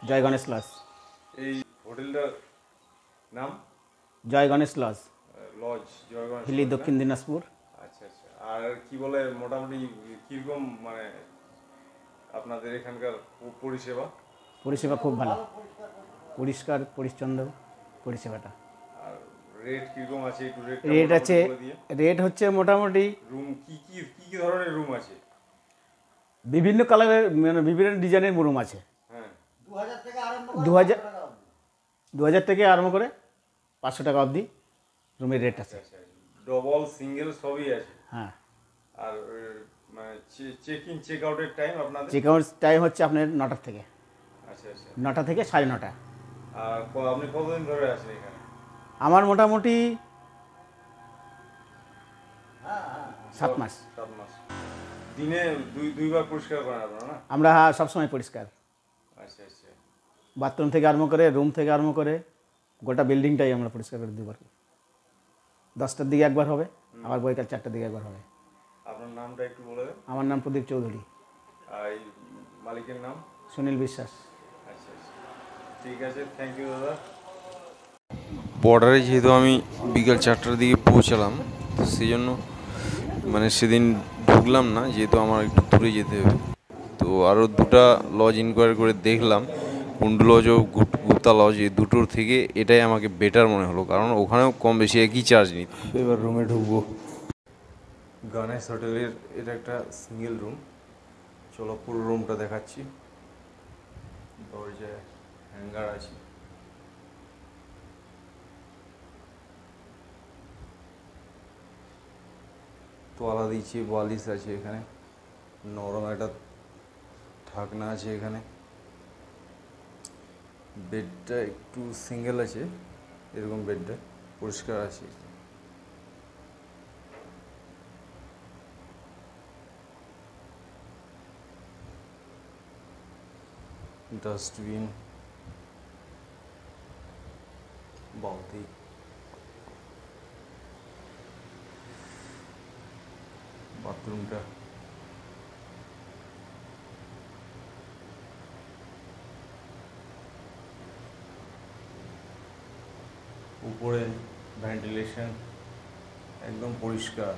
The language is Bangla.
জয় গণেশ লজ। এই হোটেলটার নাম জয় গণেশ লজ, লজ জয় গণেশ হিলি, লজ না? দক্ষিণ দিনাজপুর। আচ্ছা আচ্ছা। আর কি বলে মোটামুটি কিরকম মানে আপনাদের এখানকার পরিষেবা? পরিষেবা খুব ভালো, পরিষ্কার পরিচ্ছন্ন পরিষেবাটা। আর রেট কিরকম আছে একটু রেট আছে, রেট হচ্ছে মোটামুটি রুম কি কি কি কি ধরনের রুম আছে? বিভিন্ন কালারের, মানে বিভিন্ন ডিজাইনের রুম আছে। হ্যাঁ, 2000 থেকে আরম্ভ করে 500 টাকা অবধি রুমের রেট আছে। ডবল সিঙ্গেল সবই আছে। হ্যাঁ। আর মানে চেক ইন চেক আউটের টাইম আপনাদের? চেক আউট টাইম হচ্ছে আপনার 9টা থেকে। আচ্ছা আচ্ছা। 9টা থেকে 9:30। আর আপনি কতদিন ধরে আছেন এখানে? আমার মোটামুটি 7 মাস। 7 মাস। দিনে দুইবার পরিষ্কার করেন আপনারা না? আমরা সবসময় পরিষ্কার, আচ্ছা আচ্ছা। বাথরুম থেকে আরম্ভ করে, রুম থেকে আরম্ভ করে গোটা বিল্ডিংটাই আমরা পরিষ্কার করে দুবার। 10টার দিকে একবার হবে, আবার বৈকাল 4টার দিকে একবার হবে। আপনার নামটা একটু বলে দেন। আমার নাম প্রদীপ চৌধুরী। আর এই মালিকের নাম? সুনীল বিশ্বাস। আচ্ছা আচ্ছা, ঠিক আছে, থ্যাংক ইউ দাদা। বর্ডারে যেহেতু আমি বিকাল 4টার দিকে পৌঁছালাম, সেই জন্য মানে সেদিন ঢুকলাম না, যেহেতু আমার একটু দূরে যেতে হবে। তো আরও দুটো লজ ইনকোয়ারি করে দেখলাম, কুন্ডু লজ ও গুপ্তা লজ, এই দুটোর থেকে এটাই আমাকে বেটার মনে হলো, কারণ ওখানেও কম বেশি একই চার্জ নিত। এবার রুমে ঢুকবো। গণেশ হোটেলের এটা একটা সিঙ্গেল রুম। চলো পুরো রুমটা দেখাচ্ছি। দরজায় হ্যাঙ্গার আছে। তোয়ালা দিয়েছি, বালিশ আছে এখানে, নরম একটা ঢাকনা আছে এখানে। বেডটা একটু সিঙ্গেল আছে, এরকম বেডটা পরিষ্কার আছে। ডাস্টবিন, বালতি, বাথরুমটা উপরে ভেন্টিলেশন একদম পরিষ্কার।